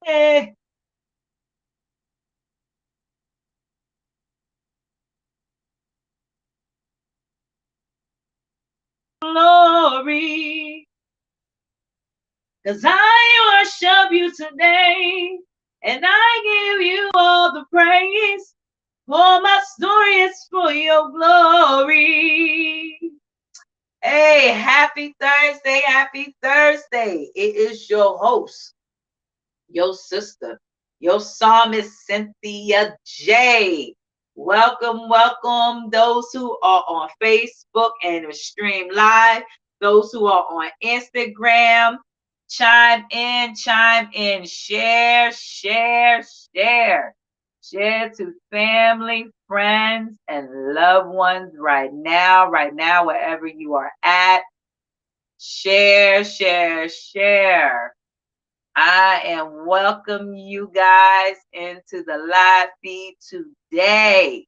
Eh, glory, 'cause I worship you today, and I give you all the praise. All my story is for your glory. Hey, happy Thursday, happy Thursday. It is your host, your sister, your psalmist, Cynthia J. Welcome, welcome those who are on Facebook and stream live, those who are on Instagram. Chime in, share, share, share. Share to family, friends, and loved ones right now, wherever you are at. Share, share, share. I am welcome you guys into the live feed today.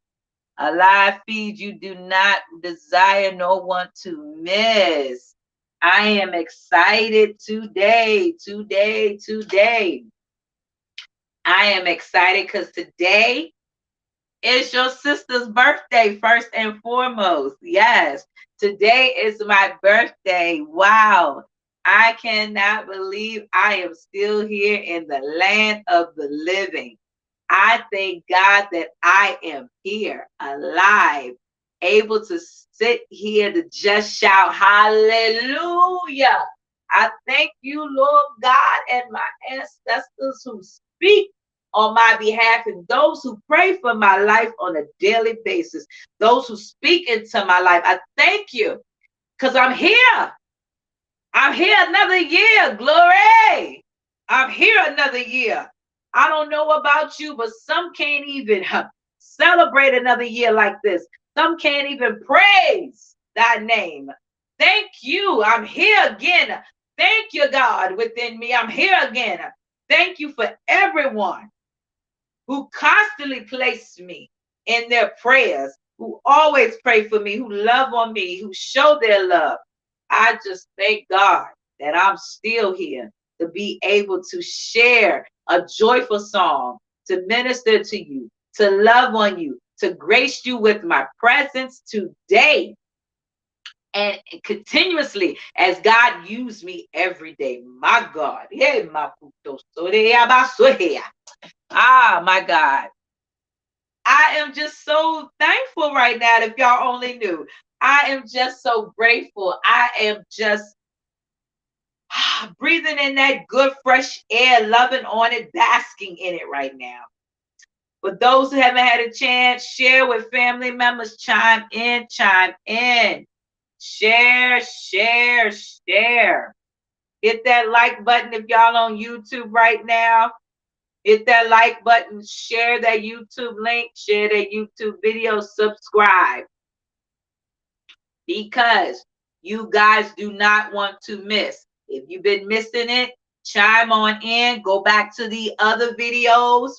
A live feed you do not desire no one to miss. I am excited today. I am excited because today is your sister's birthday, first and foremost. Yes, today is my birthday. Wow. I cannot believe I am still here in the land of the living. I thank God that I am here, alive, able to sit here to just shout hallelujah. I thank you, Lord God, and my ancestors who speak on my behalf and those who pray for my life on a daily basis, those who speak into my life. I thank you because I'm here. I'm here another year. Glory. I'm here another year. I don't know about you, but some can't even celebrate another year like this. Some can't even praise thy name. Thank you. I'm here again. Thank you, God, within me. I'm here again. Thank you for everyone who constantly place me in their prayers, who always pray for me, who love on me, who show their love. I just thank God that I'm still here to be able to share a joyful song, to minister to you, to love on you, to grace you with my presence today and continuously as God used me every day. My God. Ah, my God. I am just so thankful right now. If y'all only knew, I am just so grateful. I am just breathing in that good, fresh air, loving on it, basking in it right now. For those who haven't had a chance, share with family members, chime in, share, share, share. Hit that like button if y'all on YouTube right now. Hit that like button, share that YouTube link, share that YouTube video, subscribe. Because you guys do not want to miss. If you've been missing it, chime on in, go back to the other videos.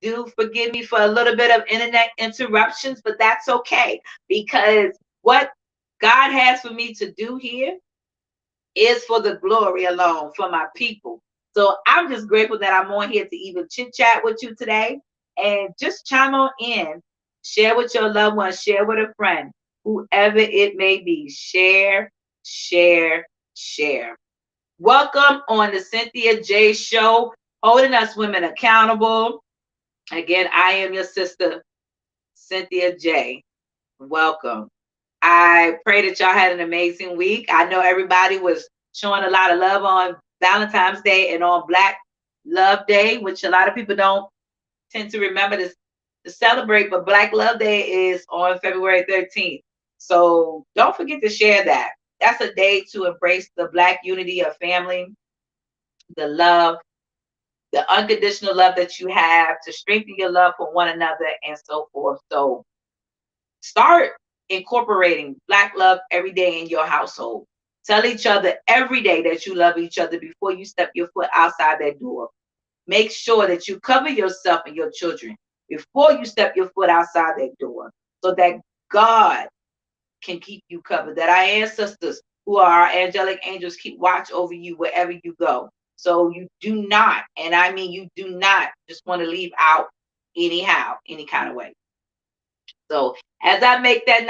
Do forgive me for a little bit of internet interruptions, but that's okay because what God has for me to do here is for the glory alone, for my people. So I'm just grateful that I'm on here to even chit chat with you today and just chime on in, share with your loved ones, share with a friend, whoever it may be. Share, share, share. Welcome on the Cynthia J Show, holding us women accountable. Again, I am your sister, Cynthia J. Welcome. I pray that y'all had an amazing week. I know everybody was showing a lot of love on Valentine's Day and on Black Love Day, which a lot of people don't tend to remember to celebrate, but Black Love Day is on February 13th. So don't forget to share that. That's a day to embrace the Black unity of family, the love, the unconditional love that you have, to strengthen your love for one another and so forth. So start incorporating Black love every day in your household. Tell each other every day that you love each other before you step your foot outside that door. Make sure that you cover yourself and your children before you step your foot outside that door so that God can keep you covered, that our ancestors who are our angelic angels keep watch over you wherever you go. So you do not, and I mean you do not just want to leave out anyhow, any kind of way. So as I make that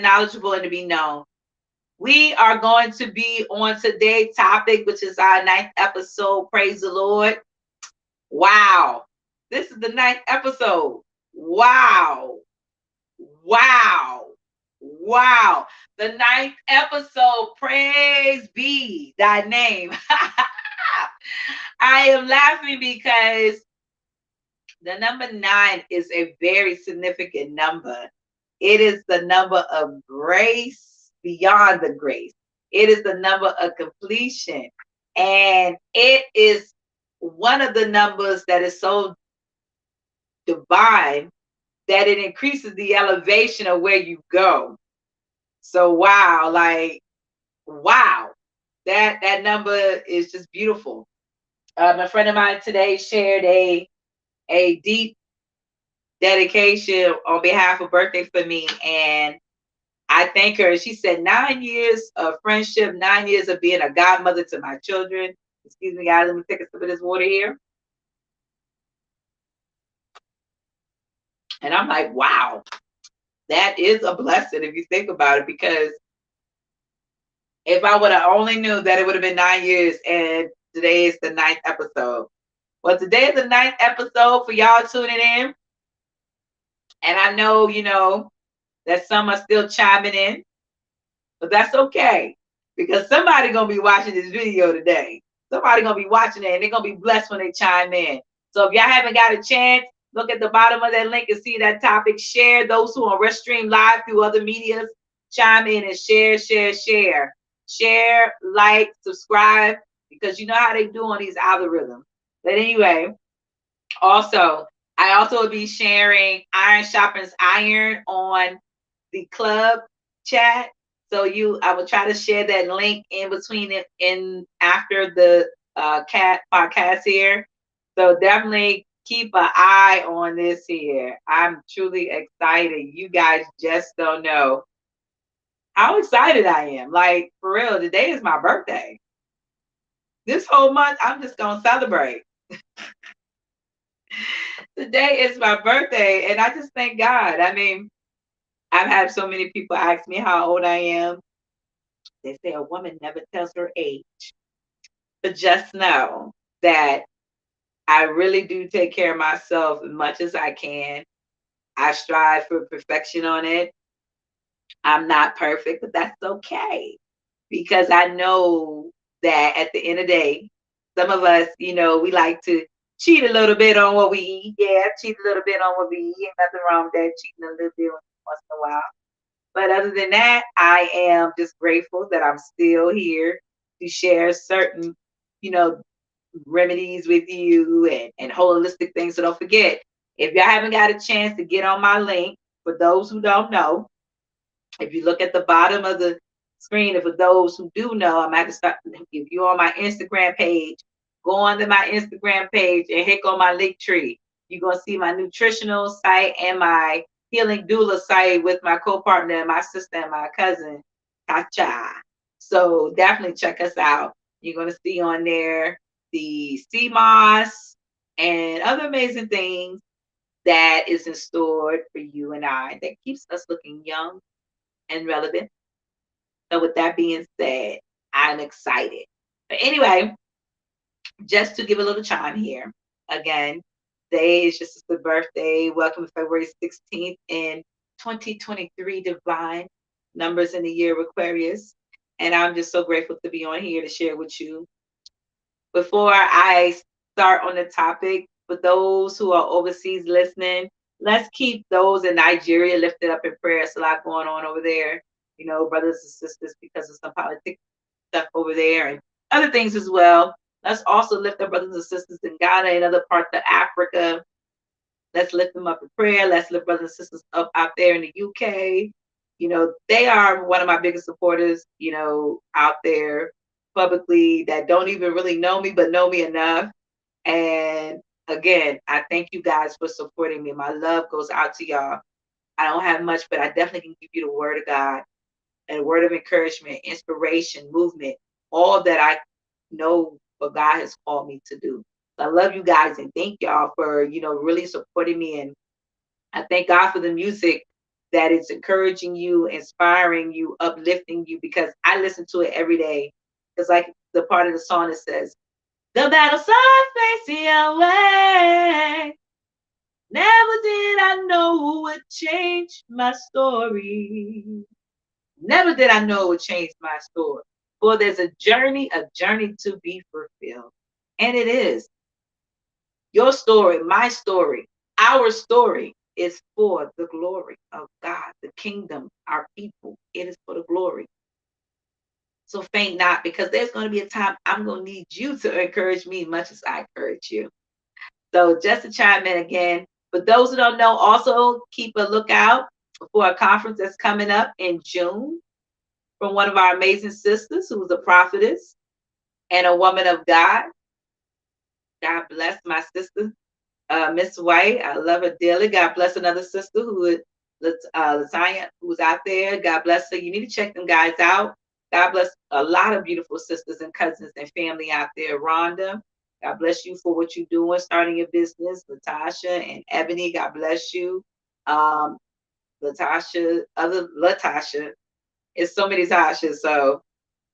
knowledgeable and to be known, we are going to be on today's topic, which is our 9th episode. Praise the Lord. Wow. This is the 9th episode. Wow. Wow. Wow. The 9th episode. Praise be thy name. I am laughing because the number 9 is a very significant number. It is the number of grace beyond the grace. It is the number of completion. And it is one of the numbers that is so divine that it increases the elevation of where you go. So wow, like wow, that number is just beautiful. A friend of mine today shared a deep dedication on behalf of birthday for me, and I thank her. She said 9 years of friendship, 9 years of being a godmother to my children. Excuse me, guys. Let me take a sip of this water here. And I'm like, wow, that is a blessing if you think about it, because if I would have only knew that it would have been 9 years, and today is the 9th episode. Well, today is the 9th episode for y'all tuning in. And I know, that some are still chiming in, but that's okay, because somebody gonna be watching this video today. Somebody gonna be watching it, and they're gonna be blessed when they chime in. So if y'all haven't got a chance, look at the bottom of that link and see that topic. Share. Those who are stream live through other medias, chime in and share, like, subscribe, because you know how they do on these algorithms. But anyway, I also will be sharing Iron Sharpens Iron on the club chat. So I will try to share that link in between it in after the cat podcast here. So definitely keep an eye on this here. I'm truly excited. You guys just don't know how excited I am. Like, for real, today is my birthday. This whole month, I'm just gonna celebrate. Today is my birthday, and I just thank God. I mean, I've had so many people ask me how old I am. They say a woman never tells her age. But just know that I really do take care of myself as much as I can. I strive for perfection on it. I'm not perfect, but that's okay, because I know that at the end of the day, some of us, we like to cheat a little bit on what we eat. Yeah, cheat a little bit on what we eat. Ain't nothing wrong with that, cheating a little bit once in a while. But other than that, I am just grateful that I'm still here to share certain, remedies with you and holistic things. So don't forget, if y'all haven't got a chance to get on my link, for those who don't know, if you look at the bottom of the screen, and for those who do know, I'm at to start. If you're on my Instagram page, go onto my Instagram page and hit on my link tree. You're gonna see my nutritional site and my healing doula site with my co-partner, my sister, and my cousin, Cashapp. So definitely check us out. You're gonna see on there the CMOS and other amazing things that is in store for you and I, that keeps us looking young and relevant. So with that being said, I'm excited. But anyway, just to give a little chime here, again, today is just the birthday. Welcome to February 16th in 2023 divine numbers in the year of Aquarius. And I'm just so grateful to be on here to share with you. Before I start on the topic, for those who are overseas listening, let's keep those in Nigeria lifted up in prayer. It's a lot going on over there, brothers and sisters, because of some politics stuff over there and other things as well. Let's also lift up brothers and sisters in Ghana and other parts of Africa. Let's lift them up in prayer. Let's lift brothers and sisters up out there in the UK. They are one of my biggest supporters, out there publicly, that don't even really know me, but know me enough. And again, I thank you guys for supporting me. My love goes out to y'all. I don't have much, but I definitely can give you the word of God and a word of encouragement, inspiration, movement, all that I know what God has called me to do. I love you guys and thank y'all for, really supporting me. And I thank God for the music that is encouraging you, inspiring you, uplifting you, because I listen to it every day. It's like the part of the song that says, the battle signs facing away. Never did I know who would change my story. Never did I know it would change my story. For there's a journey to be fulfilled. And it is. Your story, my story, our story is for the glory of God, the kingdom, our people. It is for the glory. So faint not, because there's going to be a time I'm going to need you to encourage me much as I encourage you. So just to chime in again, for those who don't know, also keep a lookout for a conference that's coming up in June from one of our amazing sisters who is a prophetess and a woman of God. God bless my sister, Miss White. I love her dearly. God bless another sister who is Latanya, who's out there. God bless her. You need to check them guys out. God bless a lot of beautiful sisters and cousins and family out there. Rhonda, God bless you for what you're doing, starting your business. Latasha and Ebony, God bless you. Latasha, other Latasha. It's so many Tashas. So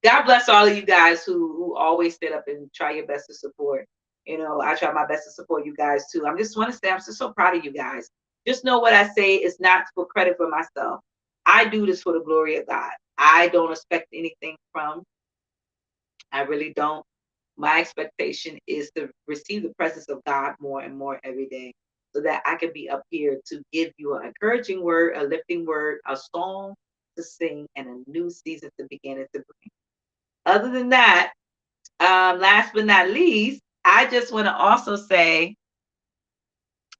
God bless all of you guys who always stand up and try your best to support. I try my best to support you guys too. I just want to say I'm just so proud of you guys. Just know what I say is not for credit for myself. I do this for the glory of God. I don't expect anything from. I really don't. My expectation is to receive the presence of God more and more every day, so that I can be up here to give you an encouraging word, a lifting word, a song to sing, and a new season to begin it to bring. Other than that, last but not least, I just want to also say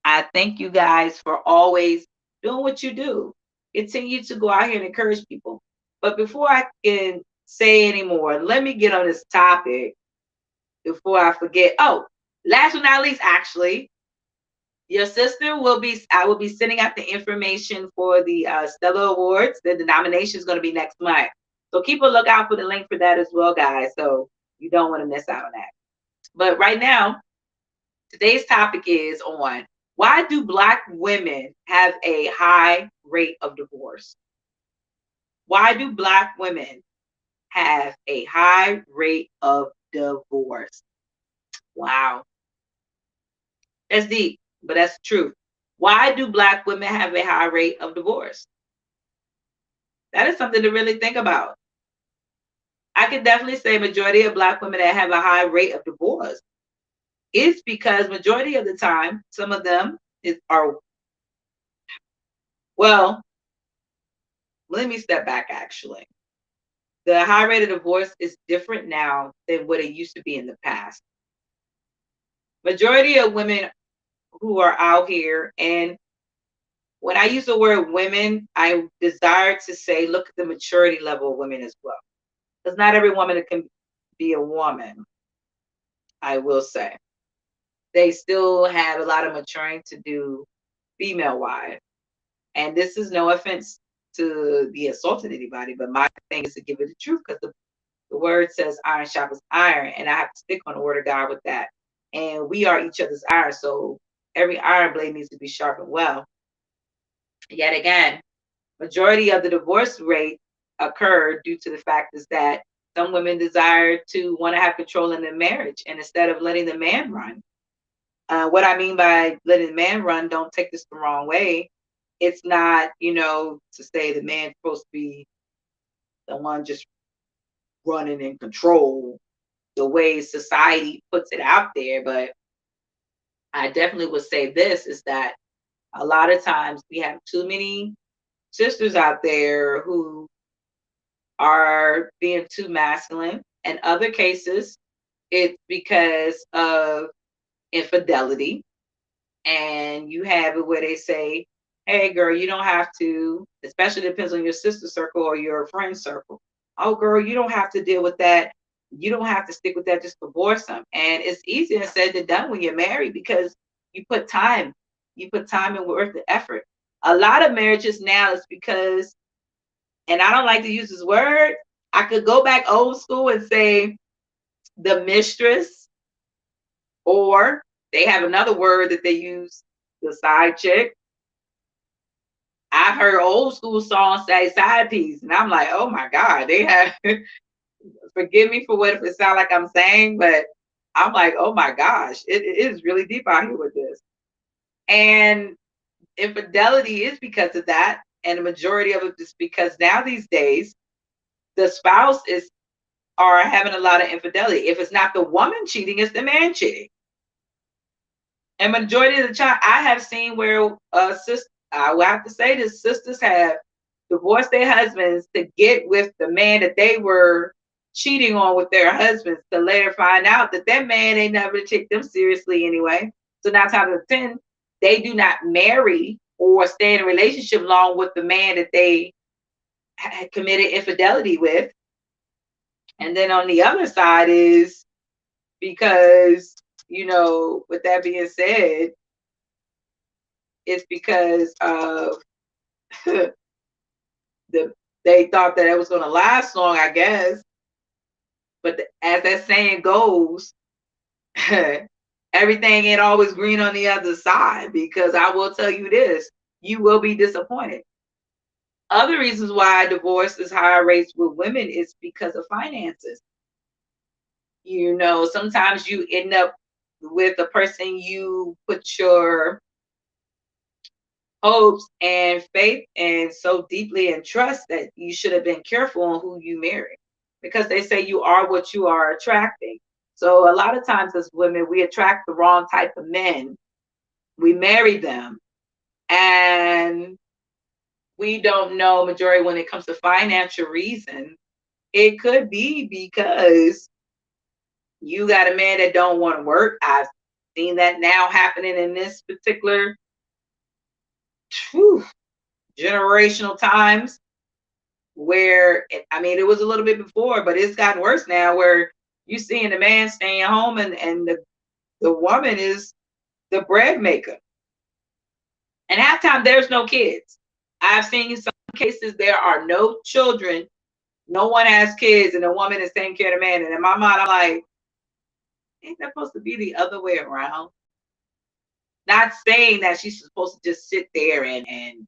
I thank you guys for always doing what you do. Continue to go out here and encourage people. But before I can say any more, let me get on this topic before I forget. Oh, last but not least, actually, your sister I will be sending out the information for the Stella Awards. The nomination is going to be next month. So keep a lookout for the link for that as well, guys. So you don't want to miss out on that. But right now, today's topic is on why do Black women have a high rate of divorce? Why do Black women have a high rate of divorce? Wow. That's deep, but that's the truth. Why do Black women have a high rate of divorce? That is something to really think about. I can definitely say majority of Black women that have a high rate of divorce is because majority of the time, some of them are, well, let me step back actually. The high rate of divorce is different now than what it used to be in the past. Majority of women who are out here, and when I use the word women, I desire to say, look at the maturity level of women as well. Because not every woman can be a woman, I will say. They still have a lot of maturing to do female-wise. And this is no offense to be assaulting anybody, but my thing is to give it the truth, because the word says iron sharpens iron, and I have to stick on the word of God with that. And we are each other's iron, so every iron blade needs to be sharpened well. Yet again, majority of the divorce rate occurred due to the fact is that some women desire to want to have control in their marriage, and instead of letting the man run. What I mean by letting the man run, don't take this the wrong way. It's not, to say the man's supposed to be the one just running in control the way society puts it out there. But I definitely would say this is that a lot of times we have too many sisters out there who are being too masculine. In other cases, it's because of infidelity. And you have it where they say, hey, girl, you don't have to, especially depends on your sister circle or your friend circle. Oh, girl, you don't have to deal with that. You don't have to stick with that. Just divorce them. And it's easier said than done when you're married, because you put time and worth the effort. A lot of marriages now is because, and I don't like to use this word, I could go back old school and say the mistress Or they have another word that they use, the side chick. I've heard old school songs say side piece, and I'm like, oh my God, they have, forgive me for what if it sounds like I'm saying, but I'm like, oh my gosh, it is really deep out here with this. And infidelity is because of that. And the majority of it is because now these days, the spouse are having a lot of infidelity. If it's not the woman cheating, it's the man cheating. And majority of the time, I have seen where sister, I will have to say this, sisters have divorced their husbands to get with the man that they were cheating on with their husbands, to later find out that that man ain't never take them seriously anyway. So 9 times out of 10, they do not marry or stay in a relationship long with the man that they had committed infidelity with. And then on the other side is because, with that being said, it's because of they thought that it was going to last long, I guess. But as that saying goes, everything ain't always green on the other side, because I will tell you this, you will be disappointed. Other reasons why divorce is higher rates with women is because of finances. Sometimes you end up with a person you put your hopes and faith and so deeply and trust that you should have been careful on who you marry, because they say you are what you are attracting. So a lot of times as women, we attract the wrong type of men. We marry them, and we don't know majority when it comes to financial reasons. It could be because you got a man that don't want to work. I've seen that now happening in this particular generational times, where it was a little bit before, but it's gotten worse now, where you seeing the man staying home and the woman is the bread maker. And half time there's no kids. I've seen some cases there are no children, no one has kids, and the woman is taking care of the man. And in my mind, I'm like, ain't that supposed to be the other way around? Not saying that she's supposed to just sit there and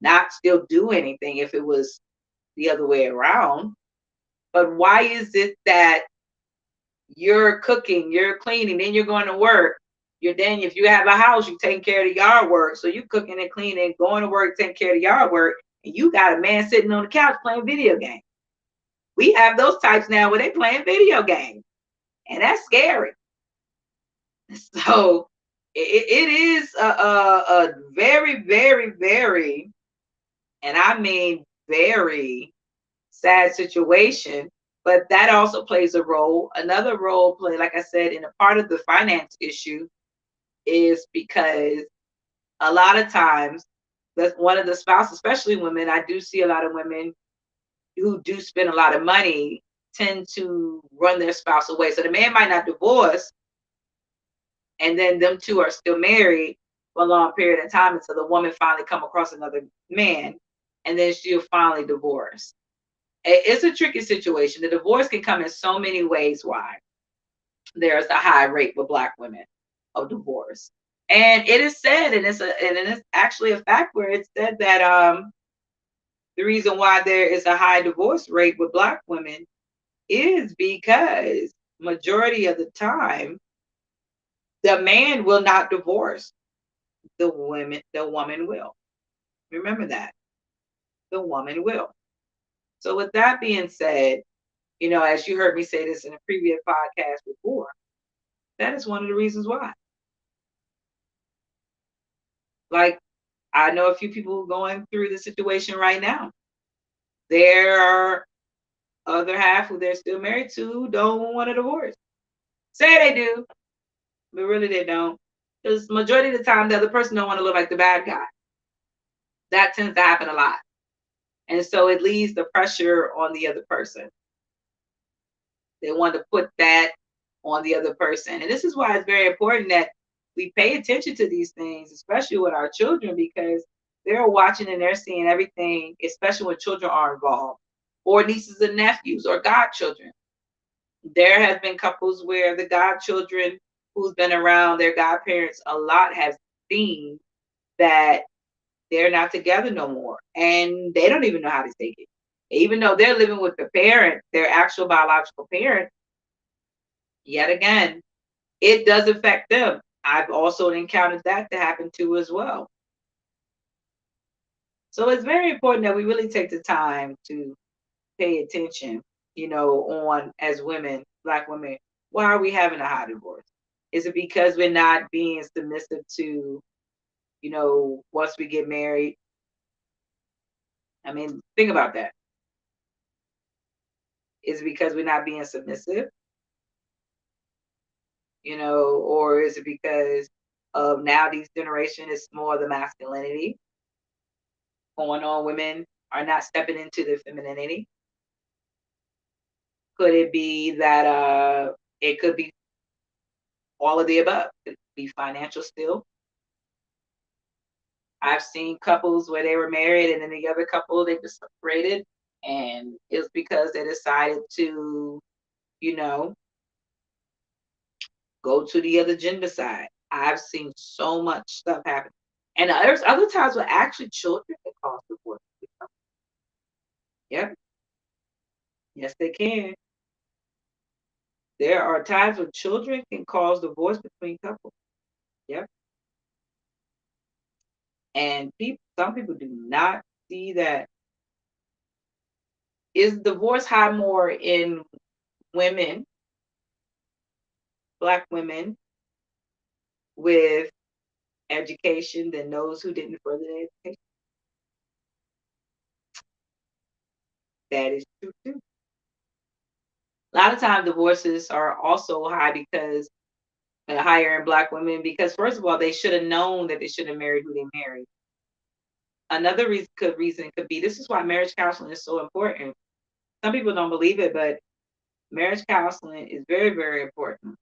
not still do anything if it was the other way around. But why is it that you're cooking, you're cleaning, then you're going to work? If you have a house, you're taking care of the yard work. So you cooking and cleaning, going to work, taking care of the yard work, and you got a man sitting on the couch playing video games. We have those types now where they playing video games, and that's scary. So it is a very, very, very, and I mean very sad situation. But that also plays a role. Another role play, like I said, in a part of the finance issue is because a lot of times that's one of the spouses, especially women, I do see a lot of women who do spend a lot of money tend to run their spouse away. So the man might not divorce, and then them two are still married for a long period of time until the woman finally come across another man, and then she'll finally divorce. It's a tricky situation. The divorce can come in so many ways why there's a high rate with Black women of divorce. And it is said, and it's actually a fact where it's said that the reason why there is a high divorce rate with Black women is because majority of the time the man will not divorce the woman will. Remember that. The woman will. So with that being said, as you heard me say this in a previous podcast before, that is one of the reasons why. Like, I know a few people going through the situation right now. There are other half who they're still married to who don't want a divorce. Say they do, but really they don't. Because majority of the time, the other person don't want to look like the bad guy. That tends to happen a lot. And so it leaves the pressure on the other person. They want to put that on the other person. And this is why it's very important that we pay attention to these things, especially with our children, because they're watching and they're seeing everything, especially when children are involved, or nieces and nephews, or godchildren. There have been couples where the godchildren who's been around their godparents a lot have seen that they're not together no more, and they don't even know how to take it. Even though they're living with the parent, their actual biological parent, yet again, it does affect them. I've also encountered that to happen too as well. So it's very important that we really take the time to pay attention, on as women, Black women, why are we having a high divorce? Is it because we're not being submissive to, once we get married? I mean, think about that. Is it because we're not being submissive? Or is it because of nowadays generation is more the masculinity going on? Women are not stepping into their femininity. Could it be that it could be all of the above? It could be financial still. I've seen couples where they were married and then the other couple they were separated, and it's because they decided to, go to the other gender side. I've seen so much stuff happen. And there's other times where actually children can cause divorce. Yep. Yes, they can. There are times when children can cause divorce between couples. Yep. And some people do not see that. Is divorce high more in women, Black women with education than those who didn't further their education? That is true too. A lot of times divorces are also high because higher in Black women because first of all they should have known that they should have married who they married. Another reason could be this is why marriage counseling is so important. Some people don't believe it, but marriage counseling is very, very important.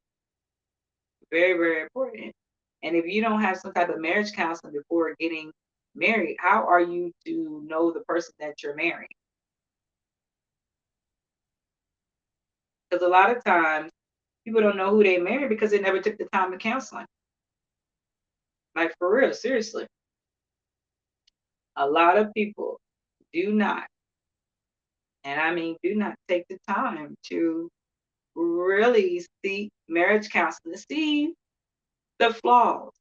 Very, very important. And if you don't have some type of marriage counseling before getting married, how are you to know the person that you're marrying? Because a lot of times people don't know who they marry because they never took the time of counseling. Like for real, seriously. A lot of people do not, and I mean do not take the time to really seek marriage counseling to see the flaws,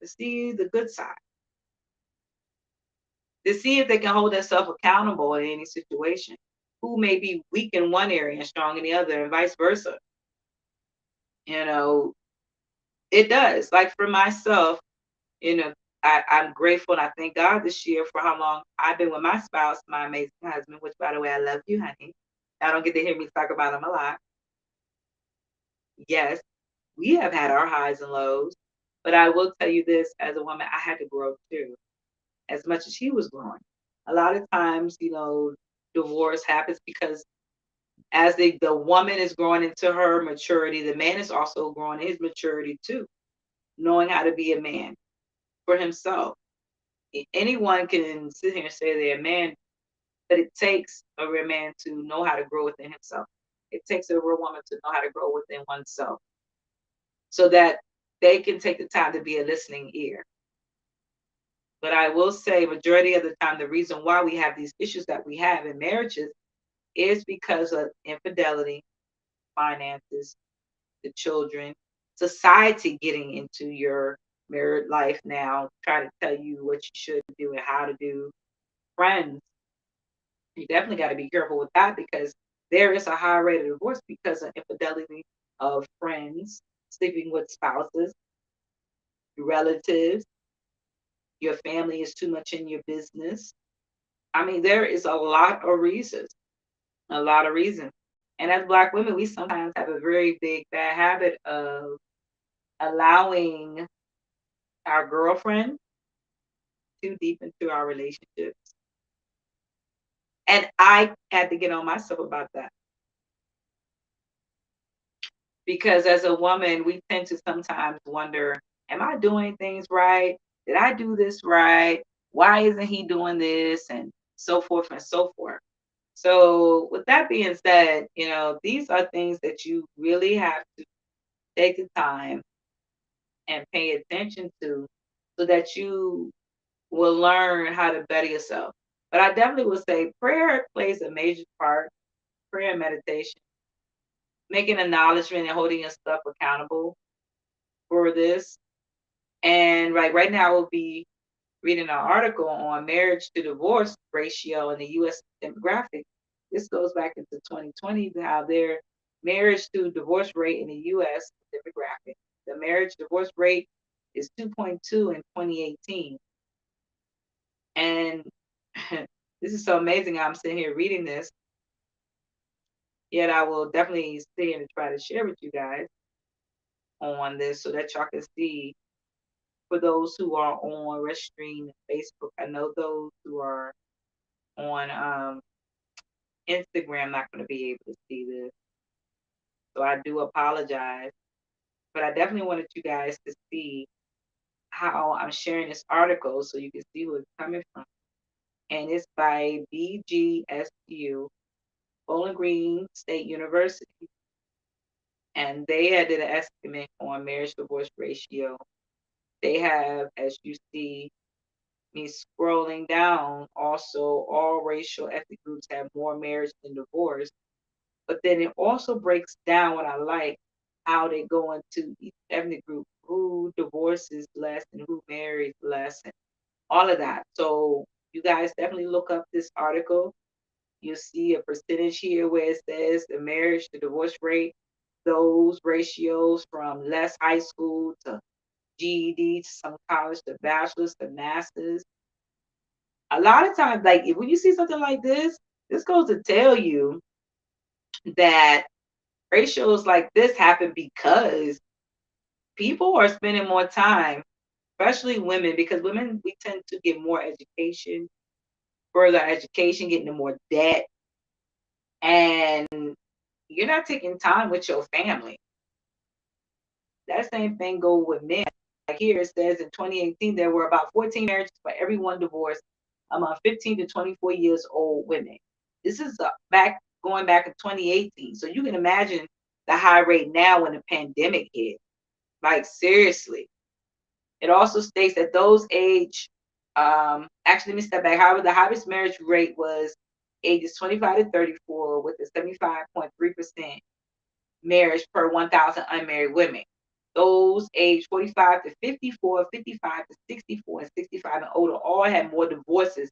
to see the good side, to see if they can hold themselves accountable in any situation. Who may be weak in one area and strong in the other, and vice versa. You know, it does. Like for myself, you know, I'm grateful and I thank God this year for how long I've been with my spouse, my amazing husband, which by the way, I love you, honey. I don't get to hear me talk about him a lot. Yes, we have had our highs and lows, but I will tell you this as a woman, I had to grow too, as much as he was growing. A lot of times, divorce happens because as the woman is growing into her maturity, the man is also growing in his maturity too, knowing how to be a man for himself. Anyone can sit here and say they're a man, but it takes a real man to know how to grow within himself. It takes a real woman to know how to grow within oneself so that they can take the time to be a listening ear. But I will say, majority of the time, the reason why we have these issues that we have in marriages is because of infidelity, finances, the children, society getting into your married life now, try to tell you what you should do and how to do. Friends, you definitely got to be careful with that because there is a high rate of divorce because of infidelity of friends, sleeping with spouses, relatives, your family is too much in your business. I mean, there is a lot of reasons, a lot of reasons. And as Black women, we sometimes have a very big bad habit of allowing our girlfriend too deep into our relationships. And I had to get on myself about that. Because as a woman, we tend to sometimes wonder, am I doing things right? Did I do this right? Why isn't he doing this? And so forth and so forth. So with that being said, these are things that you really have to take the time and pay attention to, so that you will learn how to better yourself. But I definitely would say prayer plays a major part, prayer and meditation, making acknowledgement and holding yourself accountable for this. And right now, we'll be reading an article on marriage to divorce ratio in the U.S. demographic. This goes back into 2020, how their marriage to divorce rate in the U.S. demographic. The marriage divorce rate is 2.2 in 2018. And this is so amazing. I'm sitting here reading this. Yet I will definitely stay and try to share with you guys on this so that y'all can see. For those who are on Restream Facebook, I know those who are on Instagram not going to be able to see this. So I do apologize. But I definitely wanted you guys to see how I'm sharing this article so you can see who it's coming from. And it's by BGSU, Bowling Green State University. And they did an estimate on marriage divorce ratio. They have, as you see me scrolling down, also all racial ethnic groups have more marriage than divorce. But then it also breaks down what I like, how they go into each ethnic group, who divorces less and who marries less, and all of that. So you guys definitely look up this article. You'll see a percentage here where it says the marriage to divorce rate, those ratios from less high school to GED to some college to bachelor's to master's. A lot of times, like when you see something like this goes to tell you that ratios like this happen because people are spending more time, especially women, because women, we tend to get more education, further education, getting into more debt, and you're not taking time with your family. That same thing go with men. Like here it says in 2018, there were about 14 marriages for every one divorce among 15 to 24 years old women. This is going back in 2018. So you can imagine the high rate now when the pandemic hit. Like seriously. It also states that those age, actually let me step back. However, the highest marriage rate was ages 25 to 34 with a 75.3% marriage per 1,000 unmarried women. Those aged 45 to 54, 55 to 64, and 65 and older all had more divorces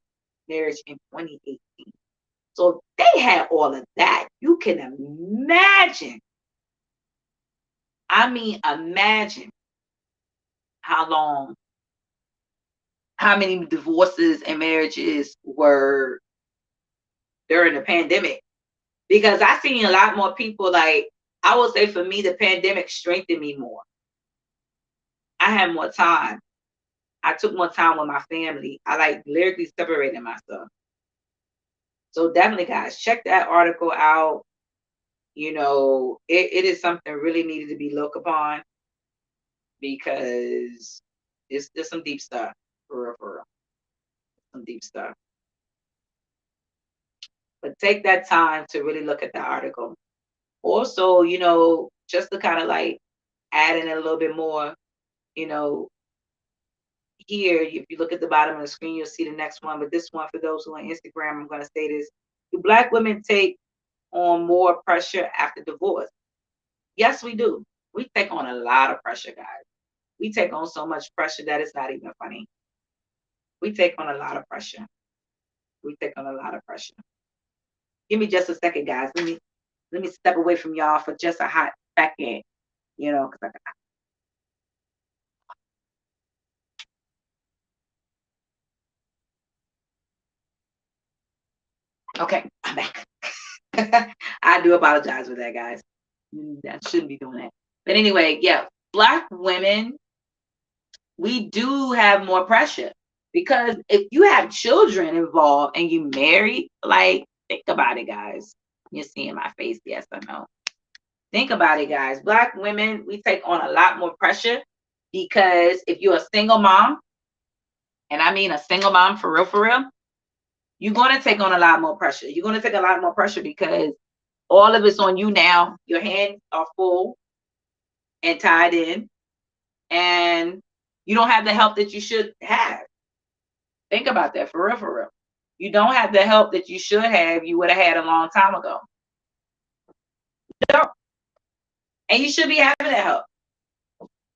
marriage in 2018. So they had all of that. You can imagine. I mean, imagine how many divorces and marriages were during the pandemic. Because I seen a lot more people, like, I would say for me, the pandemic strengthened me more. I had more time. I took more time with my family. I like literally separated myself. So definitely, guys, check that article out. You know, it is something really needed to be looked upon because it's some deep stuff, for real. Some deep stuff. But take that time to really look at the article. Also, you know, just to kind of like add in a little bit more, you know, here, if you look at the bottom of the screen, you'll see the next one. But this one, for those who are on Instagram, I'm going to say this. Do Black women take on more pressure after divorce? Yes, we do. We take on a lot of pressure, guys. We take on so much pressure that it's not even funny. We take on a lot of pressure. We take on a lot of pressure. Give me just a second, guys. Let me step away from y'all for just a hot second. You know, because okay, I'm back. I do apologize for that, guys. I shouldn't be doing that. But anyway, yeah, Black women, we do have more pressure because if you have children involved and you married, like, think about it, guys. You're seeing my face, yes or no? Think about it, guys. Black women, we take on a lot more pressure because if you're a single mom, and I mean a single mom for real, you're going to take on a lot more pressure. You're going to take a lot more pressure because all of it's on you now. Your hands are full. and tied in, and you don't have the help that you should have. Think about that, for real, for real. You don't have the help that you should have, you would have had a long time ago. You don't. And you should be having that help.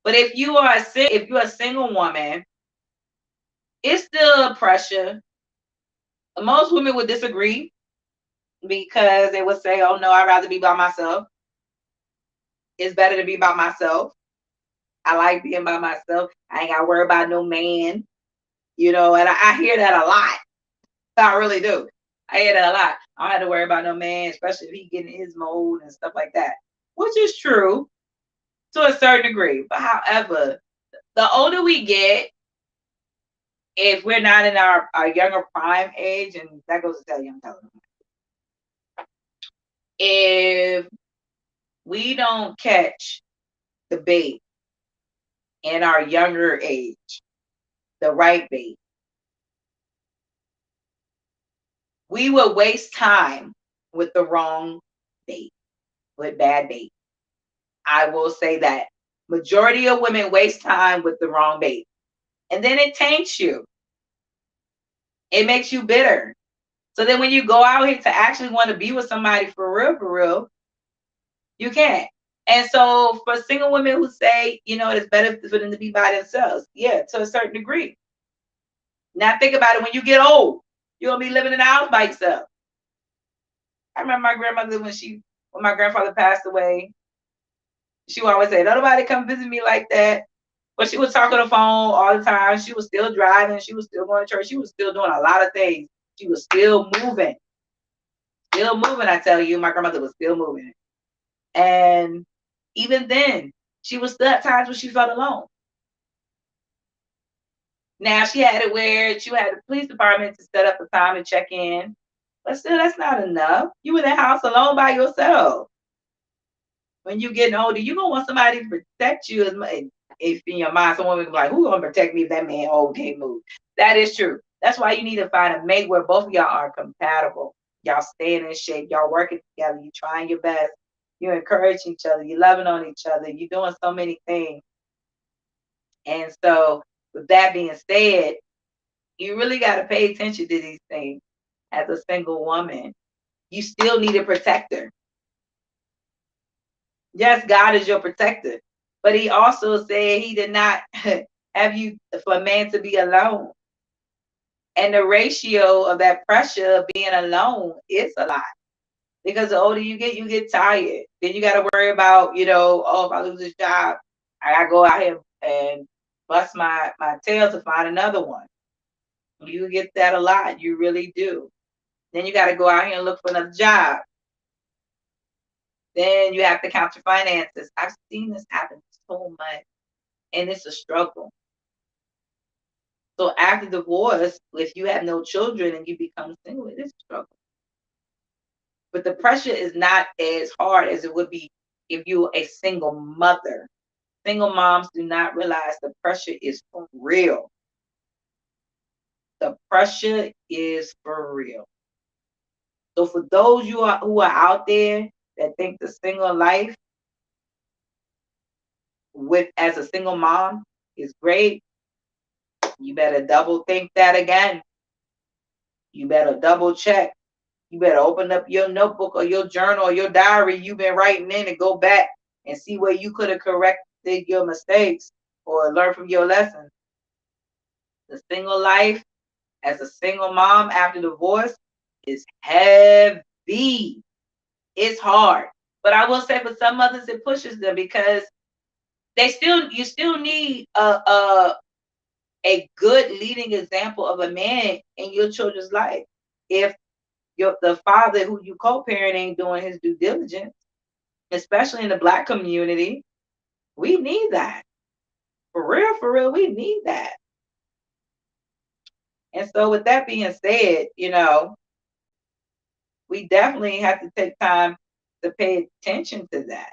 But if you're a single woman, it's still pressure. Most women would disagree because they would say, oh no, I'd rather be by myself. It's better to be by myself. I like being by myself. I ain't got to worry about no man. And I hear that a lot. I really do. I hear that a lot. I don't have to worry about no man, especially if he getting his mode and stuff like that, which is true to a certain degree. But however, the older we get, if we're not in our younger prime age, and that goes to tell you, I'm telling them, if we don't catch the bait in our younger age, the right bait, we will waste time with the wrong bait, with bad bait. I will say that majority of women waste time with the wrong bait, and then it taints you. It makes you bitter. So then when you go out here to actually want to be with somebody for real, you can't. And so for single women who say, it's better for them to be by themselves, yeah, to a certain degree. Now think about it. When you get old, you're going to be living in the house by yourself. I remember my grandmother, when my grandfather passed away, she would always say, nobody come visit me like that. But she was talking on the phone all the time. She was still driving. She was still going to church. She was still doing a lot of things. She was still moving. Still moving, I tell you. My grandmother was still moving. And even then, she was still at times when she felt alone. Now, she had it where she had the police department to set up a time to check in. But still, that's not enough. You in the house alone by yourself. When you getting older, you're going to want somebody to protect you. As much. If in your mind, someone will be like, who's going to protect me if that man can't move? That is true. That's why you need to find a mate where both of y'all are compatible. Y'all staying in shape. Y'all working together. You trying your best. You encourage each other. You loving on each other. You're doing so many things. And so with that being said, you really got to pay attention to these things as a single woman. You still need a protector. Yes, God is your protector. But he also said he did not have you for a man to be alone. And the ratio of that pressure of being alone is a lot. Because the older you get tired. Then you got to worry about, if I lose this job, I got to go out here and bust my tail to find another one. You get that a lot. You really do. Then you got to go out here and look for another job. Then you have to count your finances. I've seen this happen so much. And it's a struggle. So after divorce, if you have no children and you become single, it is a struggle. But the pressure is not as hard as it would be if you're a single mother. Single moms do not realize the pressure is for real. The pressure is for real. So for those who are out there that think the single life as a single mom is great, you better double think that again. You better double check. You better open up your notebook or your journal or your diary you've been writing in and go back and see where you could have corrected your mistakes or learned from your lessons. The single life as a single mom after divorce is heavy. It's hard. But I will say for some mothers it pushes them because you still need a good leading example of a man in your children's life. If the father who you co-parent ain't doing his due diligence, especially in the Black community, we need that. For real, we need that. And so with that being said, we definitely have to take time to pay attention to that.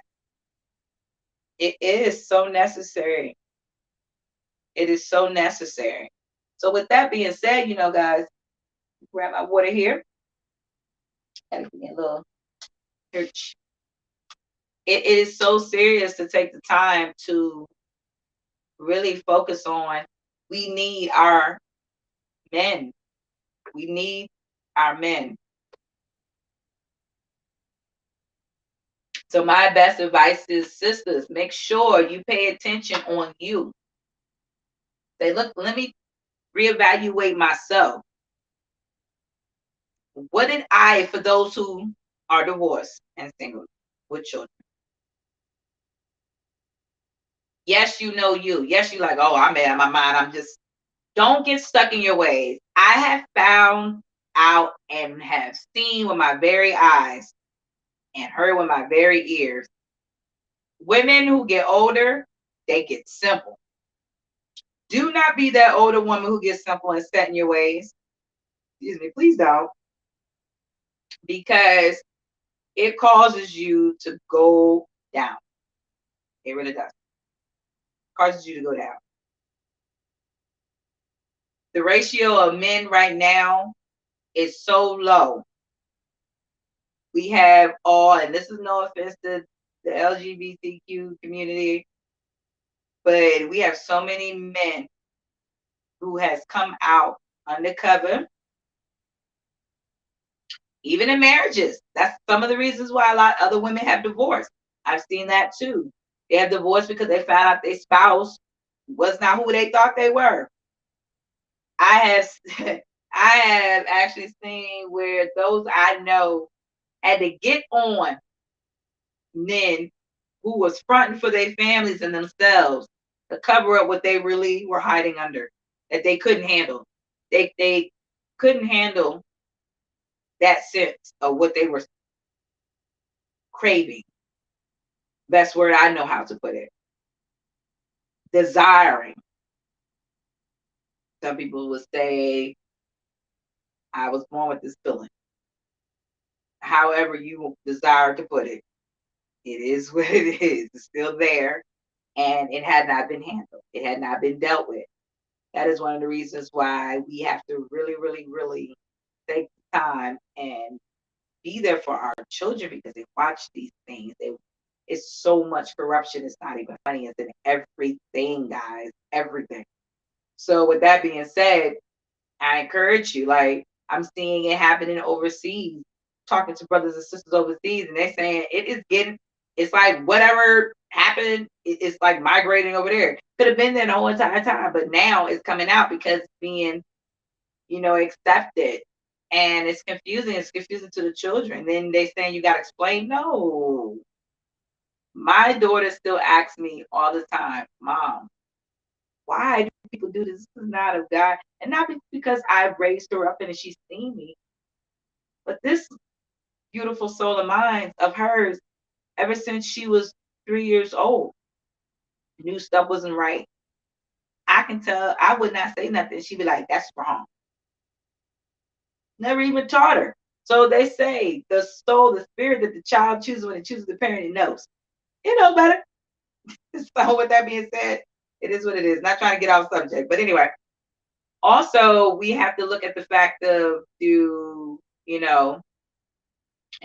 It is so necessary. It is so necessary. So with that being said, guys, grab my water here. Gotta give me a little church. it is so serious to take the time to really focus on. We need our men. We need our men. So my best advice is, sisters, make sure you pay attention on you. Say, look, let me reevaluate myself. What did I, for those who are divorced and single with children? Yes, you know you. Yes, you like, oh, I'm mad at my mind. I'm just, don't get stuck in your ways. I have found out and have seen with my very eyes and heard with my very ears. Women who get older, they get simple. Do not be that older woman who gets simple and set in your ways. Excuse me, please don't. Because it causes you to go down. It really does. It causes you to go down. The ratio of men right now is so low. We have all, and this is no offense to the LGBTQ community, but we have so many men who has come out undercover, even in marriages. That's some of the reasons why a lot of other women have divorced. I've seen that too. They have divorced because they found out their spouse was not who they thought they were. I have I have actually seen where those I know had to get on men who was fronting for their families and themselves to cover up what they really were hiding under, that they couldn't handle. They couldn't handle that sense of what they were craving. Best word I know how to put it. Desiring. Some people would say, I was born with this feeling. However you desire to put it, it is what it is. It's still there, and it had not been handled. It had not been dealt with. That is one of the reasons why we have to really, really, really take the time and be there for our children, because they watch these things. It's so much corruption. It's not even funny. It's in everything, guys. Everything. So with that being said, I encourage you. Like, I'm seeing it happening overseas, talking to brothers and sisters overseas, and they're saying it's like whatever happened, it's like migrating over there. Could have been there the whole entire time, but now it's coming out because it's being, accepted. And it's confusing. It's confusing to the children. Then they saying you got to explain. No. My daughter still asks me all the time, Mom, why do people do this? This is not of God. And not because I've raised her up and she's seen me, but this beautiful soul of mine, of hers, ever since she was 3 years old, knew stuff wasn't right. I can tell, I would not say nothing. She'd be like, that's wrong. Never even taught her. So they say the soul, the spirit that the child chooses when it chooses the parent, it knows. It knows better. So with that being said, it is what it is. Not trying to get off subject. But anyway, also we have to look at the fact of and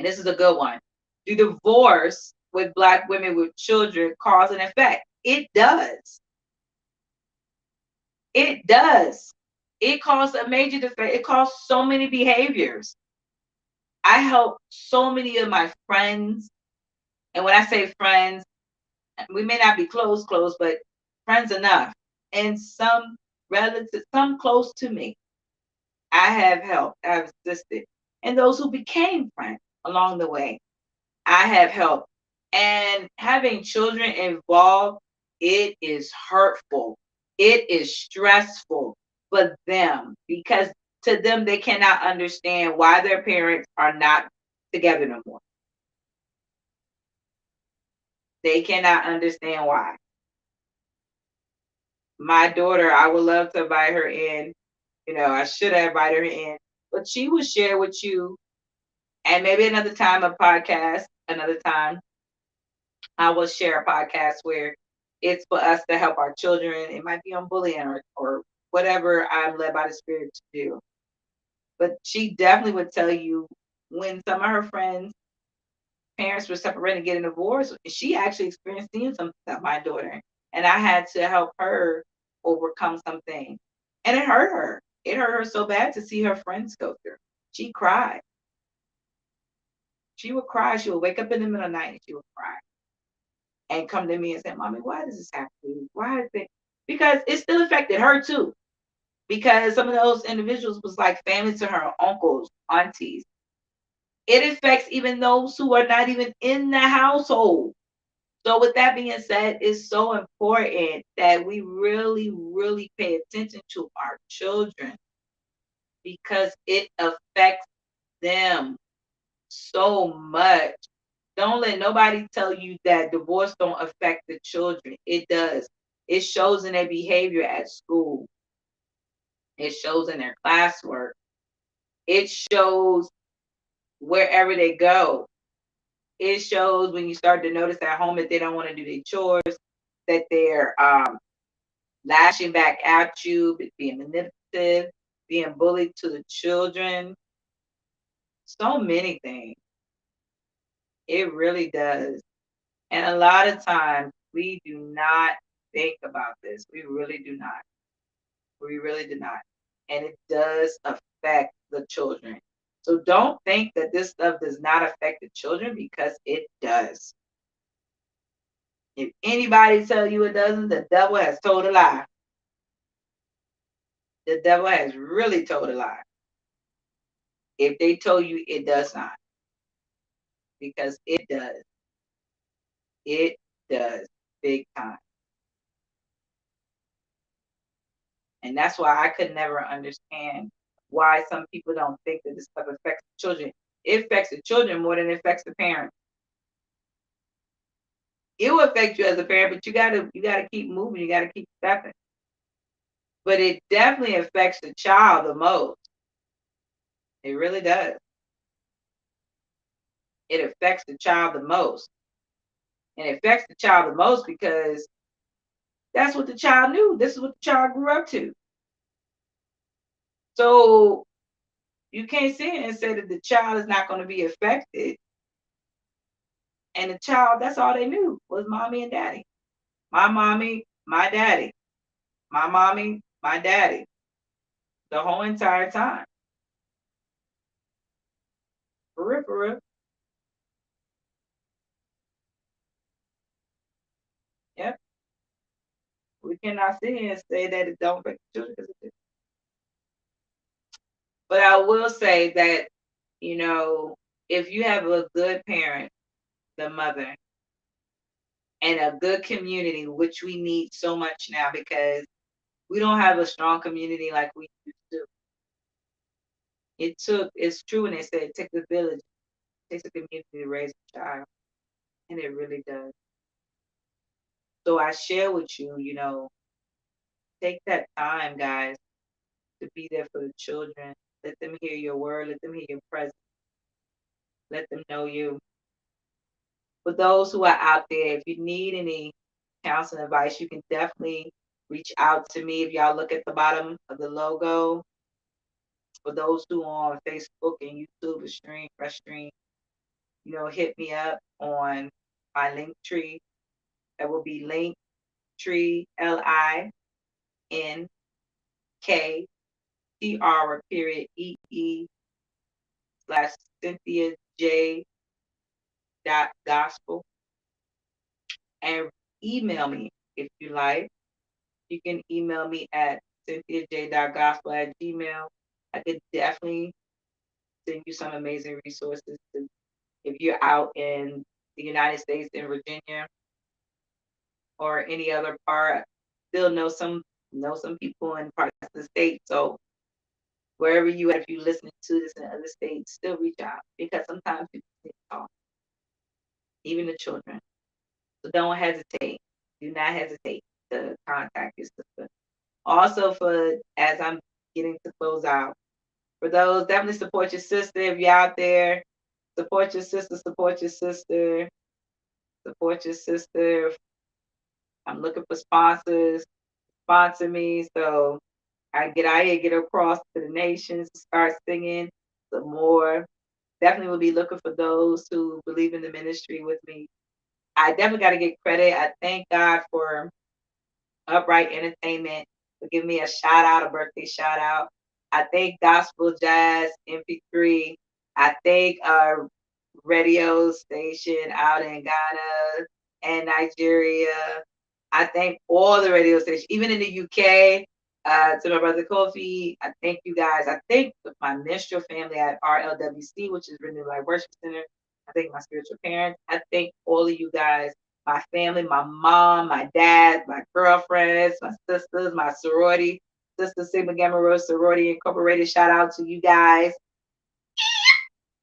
this is a good one. Do divorce with Black women with children cause an effect? It does. It does. It caused a major defect. It caused so many behaviors. I help so many of my friends, and when I say friends, we may not be close, but friends enough, and some relatives, some close to me. I have helped, I've assisted, and those who became friends along the way, I have helped. And having children involved, it is hurtful. It is stressful for them, because to them, they cannot understand why their parents are not together no more. They cannot understand why. My daughter, I would love to invite her in. I should have invited her in, but she will share with you, and maybe another time a podcast, another time I will share a podcast where it's for us to help our children. It might be on bullying or whatever I'm led by the Spirit to do. But she definitely would tell you when some of her friends' parents were separated, getting divorced. She actually experienced seeing some stuff, my daughter, and I had to help her overcome something, and it hurt her. It hurt her so bad to see her friends go through. She cried. She would cry. She would wake up in the middle of the night and she would cry and come to me and say, "Mommy, why does this happen to me? Why is it?" Because it still affected her too. Because some of those individuals was like family to her, uncles, aunties. It affects even those who are not even in the household. So with that being said, it's so important that we really, really pay attention to our children because it affects them so much. Don't let nobody tell you that divorce don't affect the children. It does. It shows in their behavior at school. It shows in their classwork. It shows wherever they go. It shows when you start to notice at home that they don't want to do their chores, that they're lashing back at you, being manipulative, being bullied to the children. So many things. It really does. And a lot of times we do not think about this. We really do not. We really do not. And it does affect the children. So don't think that this stuff does not affect the children, because it does. If anybody tell you it doesn't, the devil has told a lie. The devil has really told a lie. If they told you it does not, because it does. It does, big time. And that's why I could never understand why some people don't think that this stuff affects the children. It affects the children more than it affects the parents. It will affect you as a parent, but you gotta keep moving, you gotta keep stepping. But it definitely affects the child the most. It really does. It affects the child the most. And it affects the child the most because that's what the child knew. This is what the child grew up to. So you can't sit here and say that the child is not going to be affected. And the child, that's all they knew was mommy and daddy. My mommy, my daddy. My mommy, my daddy. The whole entire time. For real, for real. Yep. We cannot sit here and say that it don't affect the children, because it do. But I will say that, if you have a good parent, the mother, and a good community, which we need so much now because we don't have a strong community like we used to. It's true when they say it takes a village, it takes a community to raise a child, and it really does. So I share with you, take that time, guys, to be there for the children. Let them hear your word. Let them hear your presence. Let them know you. For those who are out there, if you need any counseling advice, you can definitely reach out to me. If y'all look at the bottom of the logo, for those who are on Facebook and YouTube, Fresh Stream, hit me up on my link tree. That will be link tree CynthiaJgospel, and email me if you like. You can email me at cynthiaj.gospel@gmail. I could definitely send you some amazing resources if you're out in the United States, in Virginia, or any other part. Still know some people in parts of the state. So wherever you at, if you're listening to this in other states, still reach out, because sometimes people need to talk, even the children. So don't hesitate. Do not hesitate to contact your sister. Also, as I'm getting to close out, for those, definitely support your sister. If you're out there, support your sister, support your sister, support your sister. I'm looking for sponsors. Sponsor me so I get out here, get across to the nations, start singing some more. definitely will be looking for those who believe in the ministry with me. I definitely got to get credit. I thank God for Upright Entertainment for giving me a shout out, a birthday shout out. I thank Gospel Jazz MP3. I thank our radio station out in Ghana and Nigeria. I thank all the radio stations, even in the UK. To my brother Kofi, I thank you guys. I thank my minstrel family at RLWC, which is Renewed Life Worship Center. I thank my spiritual parents. I thank all of you guys, my family, my mom, my dad, my girlfriends, my sisters, my sorority, Sister Sigma Gamma Rho Sorority Incorporated. Shout out to you guys.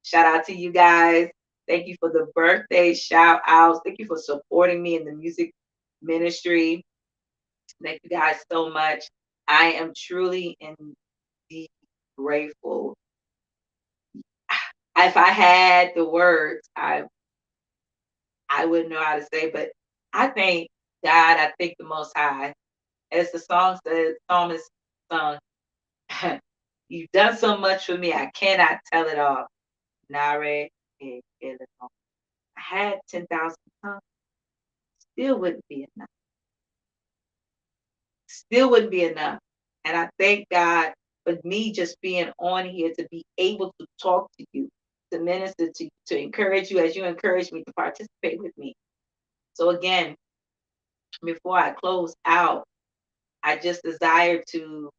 Shout out to you guys. Thank you for the birthday shout outs. Thank you for supporting me in the music ministry. Thank you guys so much. I am truly indeed grateful. If I had the words, I wouldn't know how to say, but I thank God. I thank the Most High. As the song says, psalmist sung, you've done so much for me, I cannot tell it all. Nare, I had 10,000 tongues, still wouldn't be enough. Still wouldn't be enough. And I thank God for me just being on here to be able to talk to you, to minister to you, to encourage you as you encourage me to participate with me. So again, before I close out, I just desire to,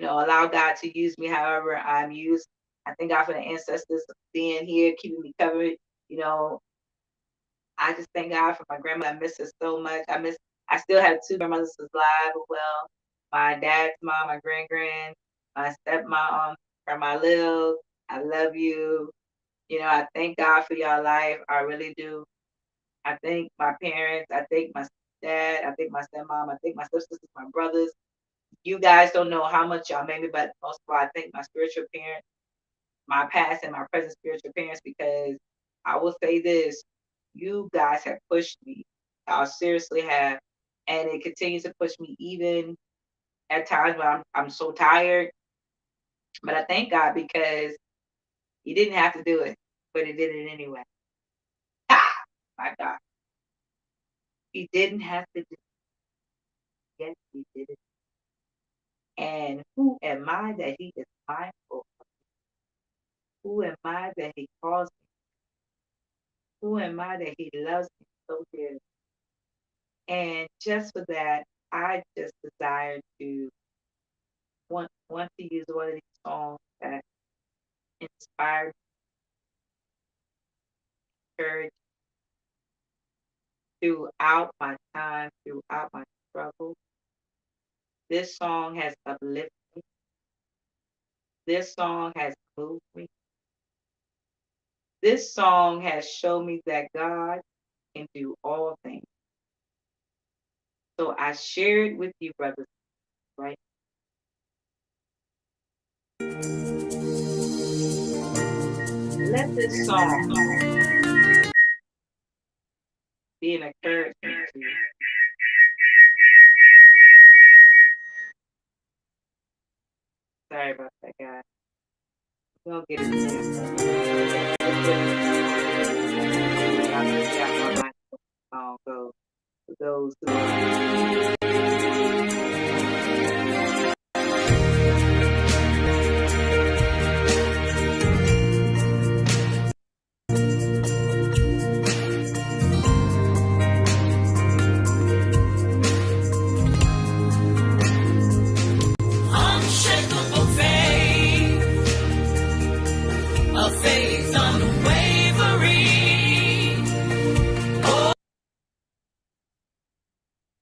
allow God to use me however I'm used. I thank God for the ancestors being here, keeping me covered. I just thank God for my grandma. I miss her so much. I still have two grandmothers alive. Well, my dad's mom, my grand, my stepmom, Grandma Lil. I love you. I thank God for your life. I really do. I thank my parents. I thank my dad. I thank my stepmom. I thank my sisters, my brothers. You guys don't know how much y'all made me, but most of all, I thank my spiritual parents, my past and my present spiritual parents, because I will say this, you guys have pushed me. Y'all seriously have. And it continues to push me even at times when I'm so tired. But I thank God because He didn't have to do it, but He did it anyway. Ah, my God. He didn't have to do it. Yes, He did it. And who am I that He is mindful of? Who am I that He calls me? Who am I that He loves me so dearly? And just for that, I just desire to want to use one of these songs that inspired, encouraged throughout my time, throughout my struggle. This song has uplifted me. This song has moved me. This song has shown me that God can do all things. So I share it with you, brothers, right? Let this song be an encouragement to you. Sorry about that, guys. We'll get it together. My mind song goes for those who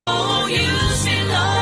Oh, you see love.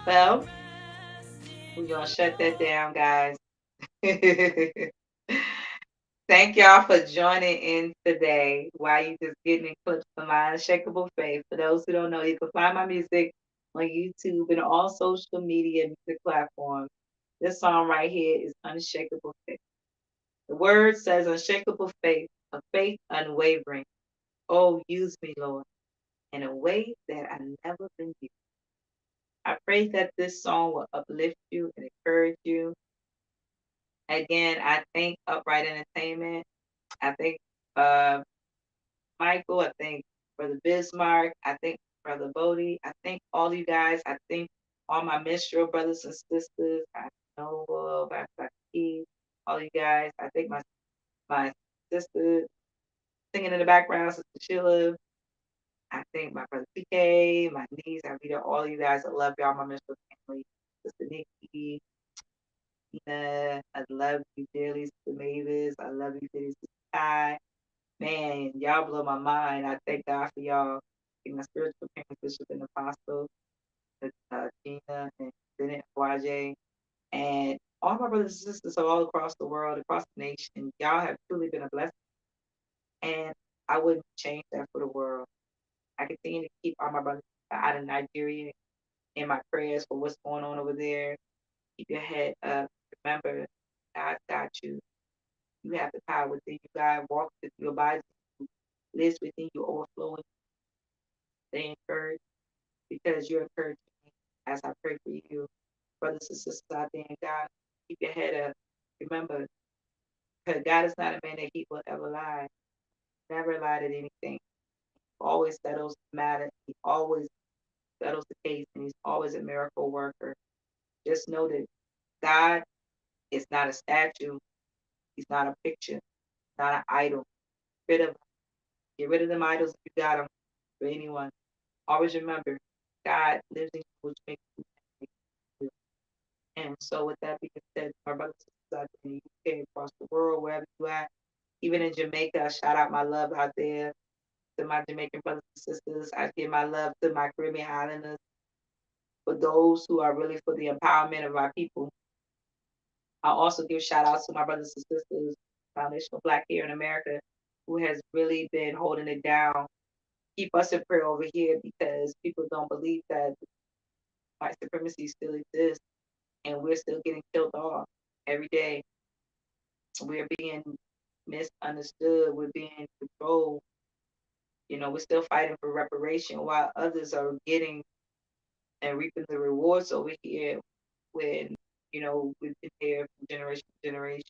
Well, we're going to shut that down, guys. Thank y'all for joining in today. While you just getting in clips of my unshakable faith. For those who don't know, you can find my music on YouTube and all social media music platforms. This song right here is Unshakable Faith. The word says unshakable faith, a faith unwavering. Oh, use me, Lord, in a way that I've never been used. I pray that this song will uplift you and encourage you. Again, I thank Upright Entertainment. I thank Michael. I thank Brother Bismarck. I thank Brother Bodie. I thank all you guys. I thank all my minstrel brothers and sisters. I know all you guys. I thank my sister singing in the background, Sister Sheila. I thank my brother PK, my niece. I read all you guys. I love y'all, my minstrel family. Sister Nikki, Tina, I love you dearly, Sister Mavis. I love you dearly, Sister Ty. Man, y'all blow my mind. I thank God for y'all. My spiritual parents, Bishop and Apostle, Gina and Bennett, YJ, and all my brothers and sisters all across the world, across the nation. Y'all have truly been a blessing, and I wouldn't change that for the world. I continue to keep all my brothers out of Nigeria in my prayers for what's going on over there. Keep your head up. Remember, God got you. You have the power within you. God walks with you, abides with you, lives within you, overflowing. Stay encouraged because you're encouraging me as I pray for you. Brothers and sisters out there in God, keep your head up. Remember, because God is not a man that he will ever lie. Never lied at anything. He always settles the matter. He always settles the case, and he's always a miracle worker. Just know that God is not a statue. He's not a picture. Not an idol. Get rid of them idols if you got them for anyone. Always remember, God lives in you, which makes you. And so, with that being said, my brothers and sisters out there in the UK, across the world, wherever you at, even in Jamaica, shout out my love out there to my Jamaican brothers and sisters. I give my love to my Caribbean Islanders, for those who are really for the empowerment of our people. I also give shout outs to my brothers and sisters, Foundational Black here in America, who has really been holding it down. Keep us in prayer over here because people don't believe that white supremacy still exists and we're still getting killed off every day. We're being misunderstood. We're being controlled. We're still fighting for reparation while others are getting and reaping the rewards over here when, we've been here from generation to generation.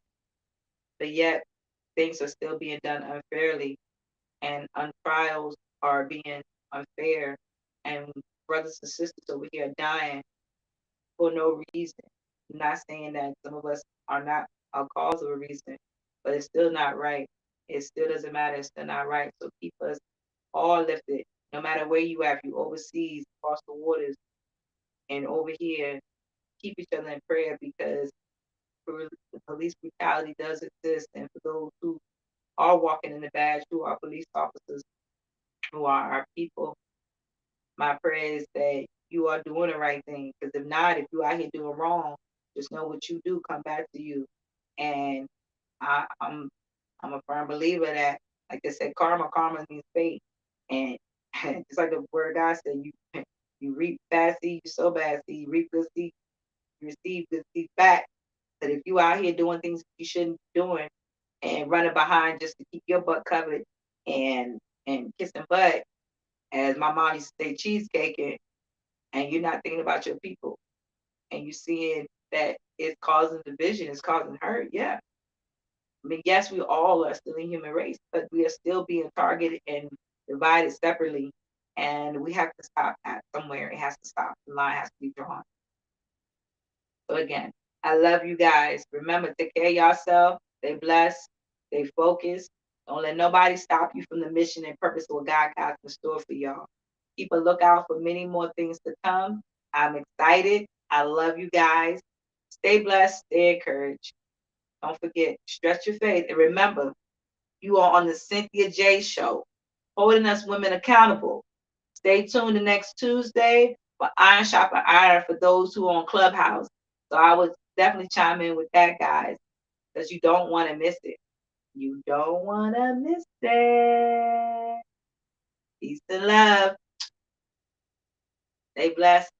But yet, things are still being done unfairly and trials are being unfair and brothers and sisters over here are dying for no reason. I'm not saying that some of us are not a cause of a reason, but it's still not right. It still doesn't matter. It's still not right. So keep us all lifted, no matter where you are, if you overseas, across the waters, and over here, keep each other in prayer because police brutality does exist. And for those who are walking in the badge, who are police officers, who are our people, my prayer is that you are doing the right thing. Because if not, if you out here doing wrong, just know what you do come back to you. And I'm a firm believer that, like I said, karma means fate. And it's like the word God said, you reap bad seed, you sow bad seed, you reap good seed, you receive good seed back. But if you out here doing things you shouldn't be doing and running behind just to keep your butt covered and kissing butt, as my mom used to say, cheesecaking, and you're not thinking about your people, and you seeing that it's causing division, it's causing hurt, yeah. I mean, yes, we all are still a human race, but we are still being targeted and divided separately, and we have to stop at somewhere. It has to stop. The line has to be drawn. So again, I love you guys. Remember, take care of yourself. Stay blessed. Stay focused. Don't let nobody stop you from the mission and purpose of what God got in store for y'all. Keep a lookout for many more things to come. I'm excited. I love you guys. Stay blessed. Stay encouraged. Don't forget, stretch your faith. And remember, you are on the Cynthia J Show, holding us women accountable. Stay tuned the next Tuesday. for iron sharpen iron for those who are on Clubhouse. So I would definitely chime in with that, guys, because you don't want to miss it. You don't want to miss it. Peace and love. Stay blessed.